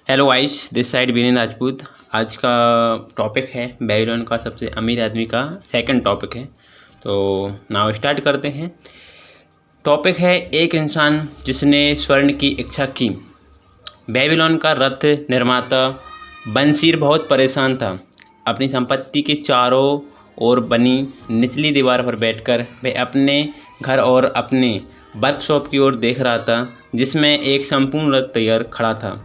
Hello guys, this side Vineet Rajput. आज का topic है बेबीलोन का सबसे अमीर आदमी का सेकंड टॉपिक है। तो नाउ स्टार्ट करते हैं। टॉपिक है एक इंसान जिसने स्वर्ण की इच्छा की। बेबीलोन का रथ निर्माता बंसीर बहुत परेशान था। अपनी संपत्ति के चारों ओर बनी निचली दीवार पर बैठकर वह अपने घर और अपने वर्कशॉप की ओर देख रहा था, जिसमें एक संपूर्ण रथ तैयार खड़ा था।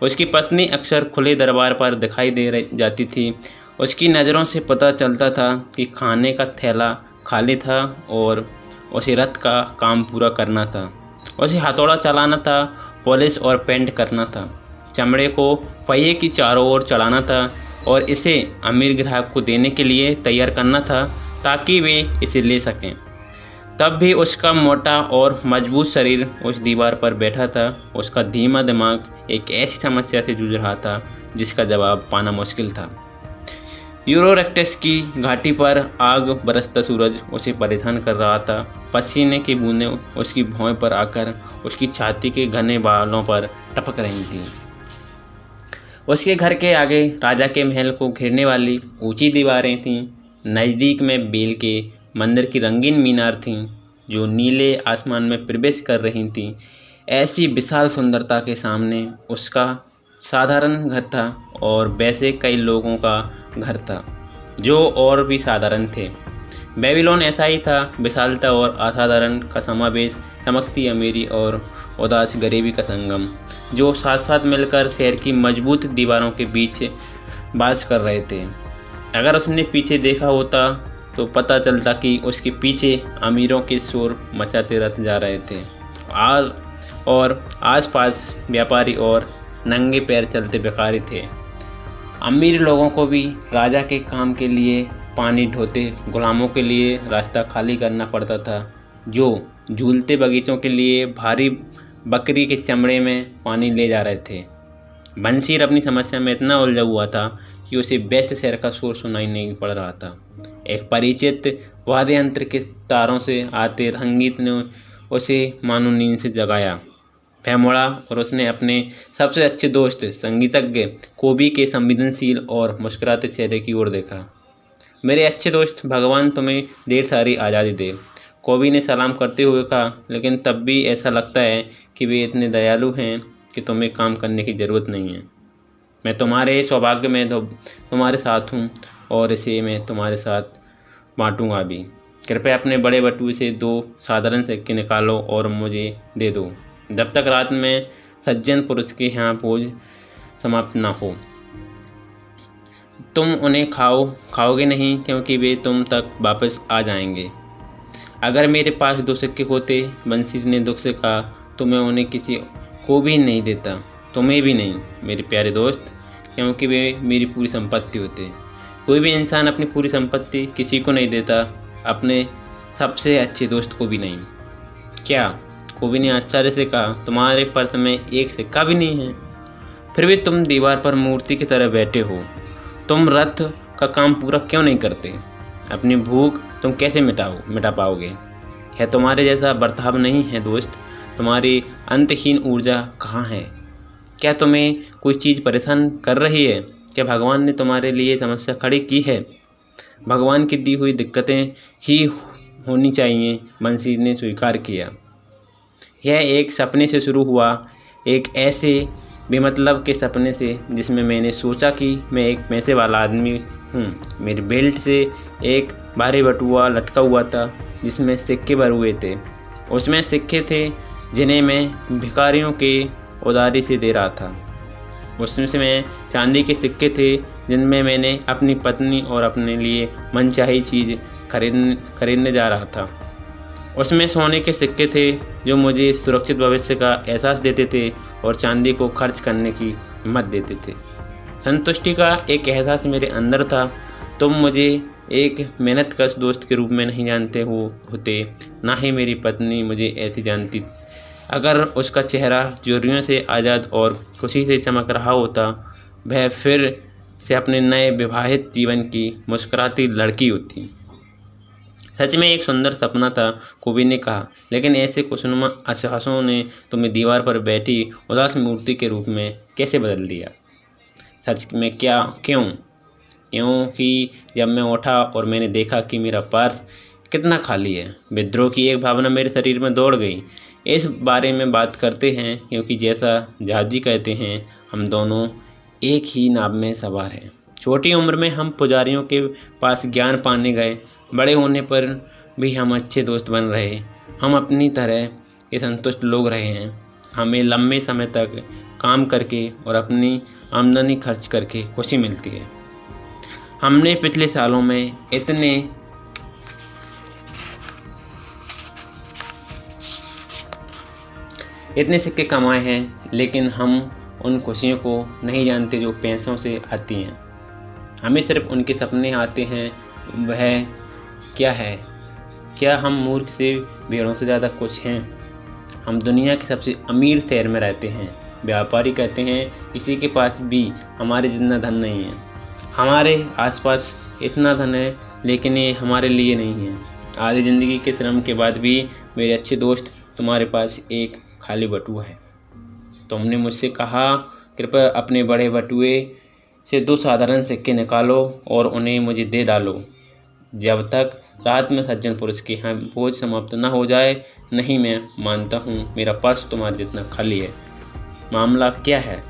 उसकी पत्नी अक्सर खुले दरबार पर दिखाई दे जाती थी। उसकी नज़रों से पता चलता था कि खाने का थैला खाली था और उसे रथ का काम पूरा करना था। उसे हथौड़ा चलाना था, पॉलिश और पेंट करना था, चमड़े को पहिए की चारों ओर चढ़ाना था और इसे अमीर ग्राहक को देने के लिए तैयार करना था ताकि वे इसे ले सकें। तब भी उसका मोटा और मजबूत शरीर उस दीवार पर बैठा था। उसका धीमा दिमाग एक ऐसी समस्या से जूझ रहा था जिसका जवाब पाना मुश्किल था। यूरोरेक्टस की घाटी पर आग बरसता सूरज उसे परेशान कर रहा था। पसीने की बूंदें उसकी भौं पर आकर उसकी छाती के घने बालों पर टपक रही थीं। उसके घर के आगे राजा के महल को घेरने वाली ऊंची दीवारें थीं। नज़दीक में बेल के मंदिर की रंगीन मीनार थीं जो नीले आसमान में प्रवेश कर रही थीं। ऐसी विशाल सुंदरता के सामने उसका साधारण घर था और वैसे कई लोगों का घर था जो और भी साधारण थे। बेबीलोन ऐसा ही था, विशालता और असाधारण का समावेश, चमकती अमीरी और उदास गरीबी का संगम, जो साथ साथ मिलकर शहर की मजबूत दीवारों के बीच बास कर रहे थे। अगर उसने पीछे देखा होता तो पता चलता कि उसके पीछे अमीरों के शोर मचाते रथ जा रहे थे और आसपास व्यापारी और नंगे पैर चलते भिखारी थे। अमीर लोगों को भी राजा के काम के लिए पानी ढोते गुलामों के लिए रास्ता खाली करना पड़ता था, जो झूलते बगीचों के लिए भारी बकरी के चमड़े में पानी ले जा रहे थे। बंसीर अपनी समस्या में इतना उलझा हुआ था कि उसे व्यस्त शहर का शोर सुनाई नहीं पड़ रहा था। एक परिचित वाद्य यंत्र के तारों से आते संगीत ने उसे मानो नींद से जगाया। वह मुड़ा और उसने अपने सबसे अच्छे दोस्त संगीतज्ञ कोबी के संवेदनशील और मुस्कुराते चेहरे की ओर देखा। मेरे अच्छे दोस्त, भगवान तुम्हें ढेर सारी आज़ादी दे, कोबी ने सलाम करते हुए कहा। लेकिन तब भी ऐसा लगता है कि वे इतने दयालु हैं कि तुम्हें काम करने की ज़रूरत नहीं है। मैं तुम्हारे सौभाग्य में तुम्हारे साथ हूँ और इसे मैं तुम्हारे साथ बांटूंगा भी। कृपया अपने बड़े बटुए से 2 साधारण सिक्के निकालो और मुझे दे दो, जब तक रात में सज्जन पुरुष के यहाँ भोज समाप्त ना हो। तुम उन्हें खाओगे नहीं, क्योंकि वे तुम तक वापस आ जाएंगे। अगर मेरे पास 2 सिक्के होते, बंसीर ने दुख से कहा, तो मैं उन्हें किसी को भी नहीं देता, तुम्हें भी नहीं मेरे प्यारे दोस्त, क्योंकि वे मेरी पूरी संपत्ति होते। कोई भी इंसान अपनी पूरी संपत्ति किसी को नहीं देता, अपने सबसे अच्छे दोस्त को भी नहीं। क्या? कोबी ने आश्चर्य से कहा। तुम्हारे पर्स में 1 सिक्का भी नहीं है, फिर भी तुम दीवार पर मूर्ति की तरह बैठे हो। तुम रथ का काम पूरा क्यों नहीं करते? अपनी भूख तुम कैसे मिटा पाओगे? यह तुम्हारे जैसा बर्ताव नहीं है दोस्त। तुम्हारी अंतहीन ऊर्जा कहाँ है? क्या तुम्हें कोई चीज़ परेशान कर रही है? क्या भगवान ने तुम्हारे लिए समस्या खड़ी की है? भगवान की दी हुई दिक्कतें ही होनी चाहिए, बंसीर ने स्वीकार किया। यह एक सपने से शुरू हुआ, एक ऐसे बेमतलब के सपने से जिसमें मैंने सोचा कि मैं एक पैसे वाला आदमी हूँ। मेरी बेल्ट से एक भारी बटुआ लटका हुआ था जिसमें सिक्के भरे हुए थे। उसमें सिक्के थे जिन्हें मैं भिखारियों के उधारी से दे रहा था। उसमें चांदी के सिक्के थे जिनमें मैंने अपनी पत्नी और अपने लिए मनचाही चीज़ खरीदने जा रहा था। उसमें सोने के सिक्के थे जो मुझे सुरक्षित भविष्य का एहसास देते थे और चांदी को खर्च करने की हिम्मत देते थे। संतुष्टि का एक एहसास मेरे अंदर था। तुम मुझे एक मेहनतकश दोस्त के रूप में नहीं जानते होते, ना ही मेरी पत्नी मुझे ऐसी जानती। अगर उसका चेहरा झुर्रियों से आज़ाद और खुशी से चमक रहा होता, वह फिर से अपने नए विवाहित जीवन की मुस्कुराती लड़की होती। सच में एक सुंदर सपना था, कवि ने कहा, लेकिन ऐसे खुशनुमा आश्वासों ने तुम्हें दीवार पर बैठी उदास मूर्ति के रूप में कैसे बदल दिया? सच में क्या, क्यों? क्योंकि जब मैं उठा और मैंने देखा कि मेरा पर्स कितना खाली है, विद्रोह की एक भावना मेरे शरीर में दौड़ गई। इस बारे में बात करते हैं क्योंकि जैसा जहाजी कहते हैं, हम दोनों एक ही नाव में सवार हैं। छोटी उम्र में हम पुजारियों के पास ज्ञान पाने गए, बड़े होने पर भी हम अच्छे दोस्त बन रहे। हम अपनी तरह के संतुष्ट लोग रहे हैं। हमें लंबे समय तक काम करके और अपनी आमदनी खर्च करके खुशी मिलती है। हमने पिछले सालों में इतने सिक्के कमाए हैं, लेकिन हम उन खुशियों को नहीं जानते जो पैसों से आती हैं। हमें सिर्फ उनके सपने आते हैं। वह क्या है? क्या हम मूर्ख से भेड़ों से ज़्यादा कुछ हैं? हम दुनिया के सबसे अमीर शहर में रहते हैं। व्यापारी कहते हैं किसी के पास भी हमारे जितना धन नहीं है। हमारे आसपास इतना धन है, लेकिन ये हमारे लिए नहीं है। आधी ज़िंदगी के श्रम के बाद भी मेरे अच्छे दोस्त, तुम्हारे पास एक खाली बटुआ है। तुमने मुझसे कहा, कृपया अपने बड़े बटुए से 2 साधारण सिक्के निकालो और उन्हें मुझे दे डालो, जब तक रात में सज्जन पुरुष के यहाँ भोज समाप्त न हो जाए। नहीं, मैं मानता हूँ मेरा पर्स तुम्हारे जितना खाली है। मामला क्या है?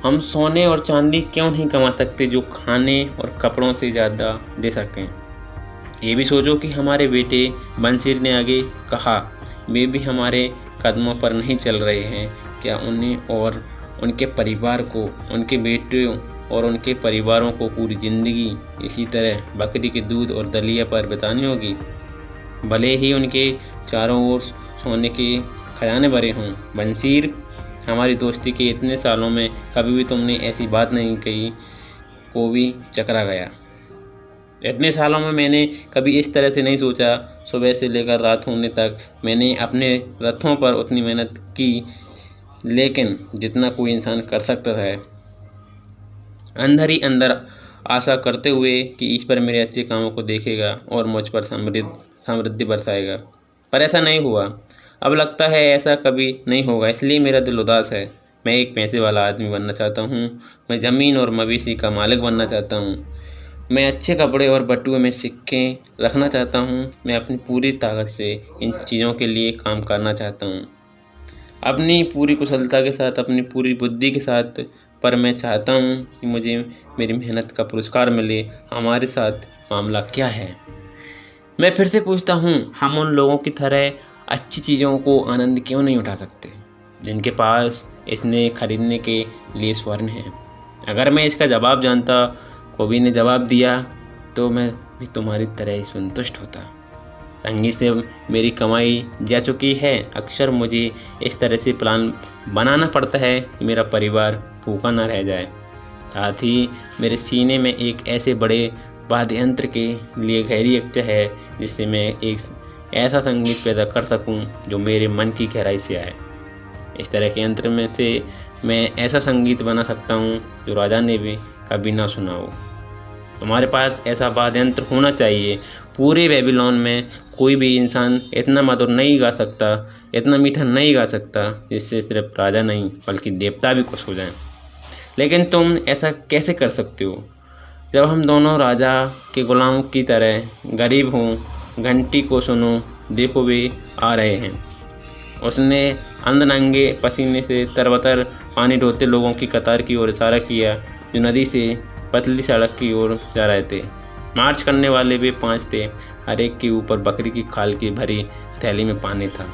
हम सोने और चांदी क्यों नहीं कमा सकते जो खाने और कपड़ों से ज़्यादा दे सकें? ये भी सोचो कि हमारे बेटे, बंसीर ने आगे कहा, वे भी हमारे कदमों पर नहीं चल रहे हैं। क्या उन्हें और उनके परिवार को, उनके बेटियों और उनके परिवारों को पूरी ज़िंदगी इसी तरह बकरी के दूध और दलिया पर बितानी होगी? भले ही उनके चारों ओर सोने के खजाने भरे हों। बंसीर, हमारी दोस्ती के इतने सालों में कभी भी तुमने ऐसी बात नहीं कही। कोवी चकरा गया। इतने सालों में मैंने कभी इस तरह से नहीं सोचा। सुबह से लेकर रात होने तक मैंने अपने रथों पर उतनी मेहनत की, लेकिन जितना कोई इंसान कर सकता है, अंदर ही अंदर आशा करते हुए कि ईश्वर मेरे अच्छे कामों को देखेगा और मुझ पर समृद्धि बरसाएगा। पर ऐसा नहीं हुआ। अब लगता है ऐसा कभी नहीं होगा, इसलिए मेरा दिल उदास है। मैं एक पैसे वाला आदमी बनना चाहता हूँ। मैं ज़मीन और मवेशी का मालिक बनना चाहता हूँ। मैं अच्छे कपड़े और बटुए में सिक्के रखना चाहता हूँ। मैं अपनी पूरी ताकत से इन चीज़ों के लिए काम करना चाहता हूँ, अपनी पूरी कुशलता के साथ, अपनी पूरी बुद्धि के साथ। पर मैं चाहता हूँ कि मुझे मेरी मेहनत का पुरस्कार मिले। हमारे साथ मामला क्या है? मैं फिर से पूछता हूँ, हम उन लोगों की तरह अच्छी चीज़ों को आनंद क्यों नहीं उठा सकते जिनके पास इन्हें खरीदने के लिए स्वर्ण है? अगर मैं इसका जवाब जानता, कवि ने जवाब दिया, तो मैं भी तुम्हारी तरह ही संतुष्ट होता। तंगी से मेरी कमाई जा चुकी है। अक्सर मुझे इस तरह से प्लान बनाना पड़ता है कि मेरा परिवार भूखा न रह जाए। साथ ही मेरे सीने में एक ऐसे बड़े वाद्य यंत्र के लिए गहरी इच्छा है जिससे मैं एक ऐसा संगीत पैदा कर सकूं जो मेरे मन की गहराई से आए। इस तरह के यंत्र में से मैं ऐसा संगीत बना सकता हूं जो राजा ने भी कभी ना सुना हो। तुम्हारे पास ऐसा वाद्य यंत्र होना चाहिए। पूरे बेबीलोन में कोई भी इंसान इतना मधुर नहीं गा सकता, इतना मीठा नहीं गा सकता, जिससे सिर्फ राजा नहीं बल्कि देवता भी खुश हो जाएं। लेकिन तुम ऐसा कैसे कर सकते हो जब हम दोनों राजा के गुलामों की तरह गरीब हों? घंटी को सुनो, देखो वे आ रहे हैं। उसने अंधनंगे पसीने से तरबतर पानी ढोते लोगों की कतार की ओर इशारा किया जो नदी से पतली सड़क की ओर जा रहे थे। मार्च करने वाले वे 5 थे। हर एक के ऊपर बकरी की खाल की भरी थैली में पानी था।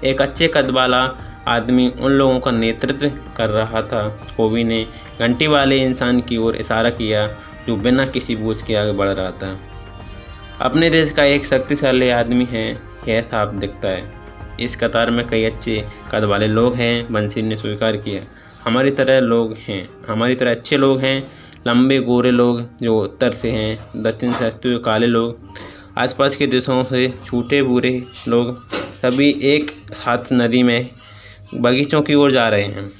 एक अच्छे कद वाला आदमी उन लोगों का नेतृत्व कर रहा था। कवि ने घंटी वाले इंसान की ओर इशारा किया जो बिना किसी बोझ के आगे बढ़ रहा था। अपने देश का एक शक्तिशाली आदमी है, यह साफ दिखता है। इस कतार में कई अच्छे कद वाले लोग हैं, बंसीर ने स्वीकार किया। हमारी तरह लोग हैं, हमारी तरह अच्छे लोग हैं। लंबे गोरे लोग जो उत्तर से हैं, दक्षिण से हंसते हुए काले लोग, आसपास के देशों से छूटे बूरे लोग, सभी एक साथ नदी में बगीचों की ओर जा रहे हैं।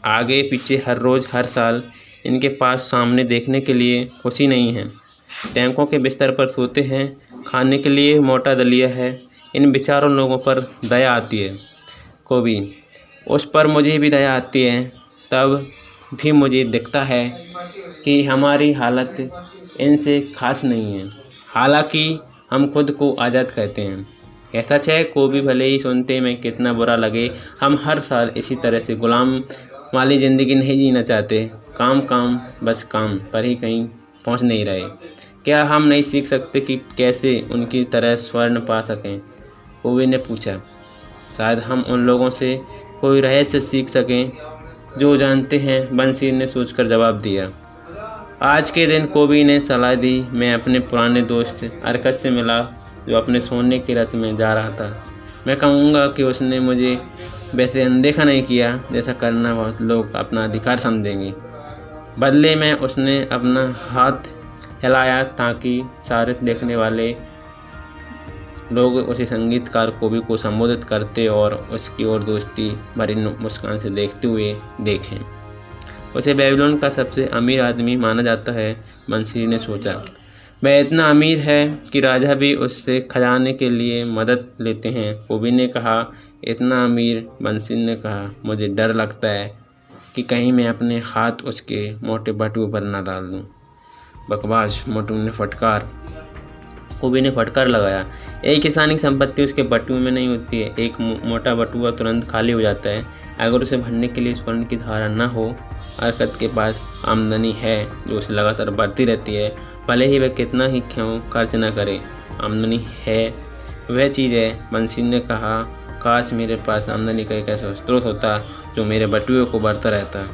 आगे पीछे, हर रोज़, हर साल। इनके पास सामने देखने के लिए खुशी नहीं है, टैंकों के बिस्तर पर सोते हैं, खाने के लिए मोटा दलिया है। इन बेचारों लोगों पर दया आती है। कवि: उस पर मुझे भी दया आती है, तब भी मुझे दिखता है कि हमारी हालत इनसे खास नहीं है। हालांकि हम खुद को आज़ाद कहते हैं। यह सच है, कवि भले ही सुनते में कितना बुरा लगे, हम हर साल इसी तरह से गुलाम वाली ज़िंदगी नहीं जीना चाहते। काम काम बस काम पर ही कहीं पहुंच नहीं रहे। क्या हम नहीं सीख सकते कि कैसे उनकी तरह स्वर्ण पा सकें? कवि ने पूछा। शायद हम उन लोगों से कोई रहस्य सीख सकें जो जानते हैं, बंसीर ने सोचकर जवाब दिया। आज के दिन कवि ने सलाह दी। मैं अपने पुराने दोस्त अरकत से मिला, जो अपने सोने की रथ में जा रहा था। मैं कहूँगा कि उसने मुझे वैसे अनदेखा नहीं किया जैसा करना बहुत लोग अपना अधिकार समझेंगे। बदले में उसने अपना हाथ हिलाया ताकि सारे देखने वाले लोग उसे संगीतकार कवि को संबोधित करते और उसकी ओर दोस्ती भरी मुस्कान से देखते हुए देखें। उसे बेबीलोन का सबसे अमीर आदमी माना जाता है, बंसीर ने सोचा। वह इतना अमीर है कि राजा भी उससे खजाने के लिए मदद लेते हैं, कवि ने कहा। इतना अमीर, बंसीर ने कहा। मुझे डर लगता है कि कहीं मैं अपने हाथ उसके मोटे बटुए पर न डाल दूं। बकवास, मोटू ने कवि ने फटकार लगाया। एक किसान की संपत्ति उसके बटुए में नहीं होती है। एक मोटा बटुआ तुरंत खाली हो जाता है अगर उसे भरने के लिए स्वर्ण की धारा न हो। अरकत के पास आमदनी है जो उसे लगातार बढ़ती रहती है, भले ही वह कितना ही क्यों खर्च न करे। आमदनी है, वह चीज़ है, बंसीर ने कहा। काश मेरे पास आमदनी का एक ऐसा स्रोत होता जो मेरे बटुए को भरता रहता।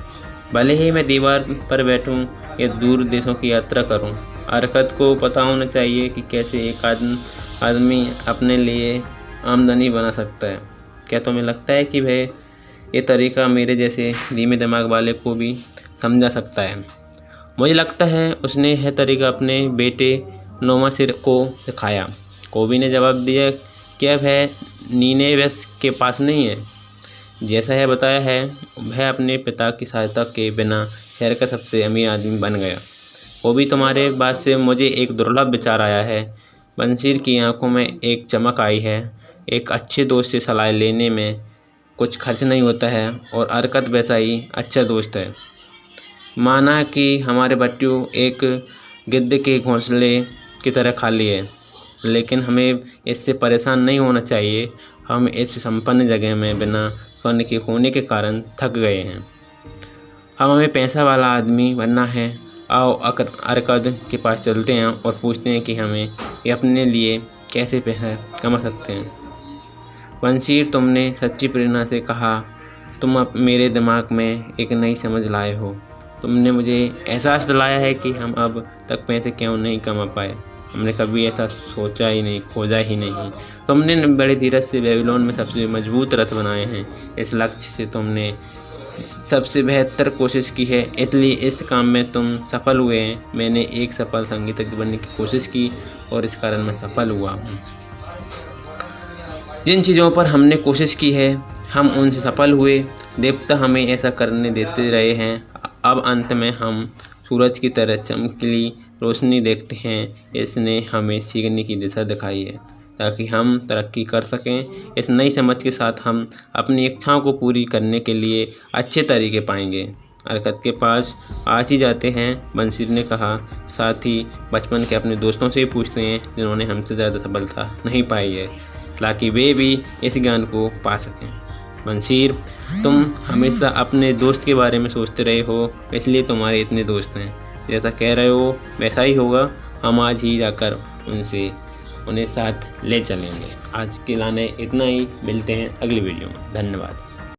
भले ही मैं दीवार पर बैठूं या दूर देशों की यात्रा करूं, अरकत को पता होना चाहिए कि कैसे एक आदमी अपने लिए आमदनी बना सकता है। क्या तुम्हें लगता है कि वह ये तरीका मेरे जैसे धीमे दिमाग वाले को भी समझा सकता है? मुझे लगता है उसने यह तरीका अपने बेटे नोमासिर को सिखाया, कवि ने जवाब दिया। क्या वह नीनेवेस के पास नहीं है? जैसा है बताया है, वह अपने पिता की सहायता के बिना शहर का सबसे अमीर आदमी बन गया। कवि, तुम्हारे बात से मुझे एक दुर्लभ विचार आया है। बंसीर की आंखों में एक चमक आई है। एक अच्छे दोस्त से सलाह लेने में कुछ खर्च नहीं होता है और अरकत वैसा ही अच्छा दोस्त है। माना कि हमारे बट्टू एक गिद्ध के घोंसले की तरह खाली है, लेकिन हमें इससे परेशान नहीं होना चाहिए। हम इस संपन्न जगह में बिना स्वर्ण के होने के कारण थक गए हैं। हमें पैसा वाला आदमी बनना है। आओ अरकत के पास चलते हैं और पूछते हैं कि हमें ये अपने लिए कैसे पैसा कमा सकते हैं। बंसीर, तुमने सच्ची प्रेरणा से कहा। तुम अब मेरे दिमाग में एक नई समझ लाए हो। तुमने मुझे एहसास दिलाया है कि हम अब तक पैसे क्यों नहीं कमा पाए। हमने कभी ऐसा सोचा ही नहीं, खोजा ही नहीं। तुमने बड़े धीरज से बेबीलोन में सबसे मजबूत रथ बनाए हैं। इस लक्ष्य से तुमने सबसे बेहतर कोशिश की है, इसलिए इस काम में तुम सफल हुए हैं। मैंने एक सफल संगीतज्ञ बनने की कोशिश की और इस कारण मैं सफल हुआ हूँ। जिन चीज़ों पर हमने कोशिश की है, हम उनसे सफल हुए। देवता हमें ऐसा करने देते रहे हैं। अब अंत में हम सूरज की तरह चमकीली रोशनी देखते हैं। इसने हमें सीखने की दिशा दिखाई है ताकि हम तरक्की कर सकें। इस नई समझ के साथ हम अपनी इच्छाओं को पूरी करने के लिए अच्छे तरीके पाएंगे। अरकत के पास आज ही जाते हैं, बंसीर ने कहा। साथ ही बचपन के अपने दोस्तों से पूछते हैं जिन्होंने हमसे ज़्यादा सफलता नहीं पाई है, ताकि वे भी इस ज्ञान को पा सकें। बंसीर, तुम हमेशा अपने दोस्त के बारे में सोचते रहे हो, इसलिए तुम्हारे इतने दोस्त हैं। जैसा कह रहे हो वैसा ही होगा। हम आज ही जाकर उन्हें साथ ले चलेंगे। आज के लाने इतना ही। मिलते हैं अगली वीडियो में। धन्यवाद।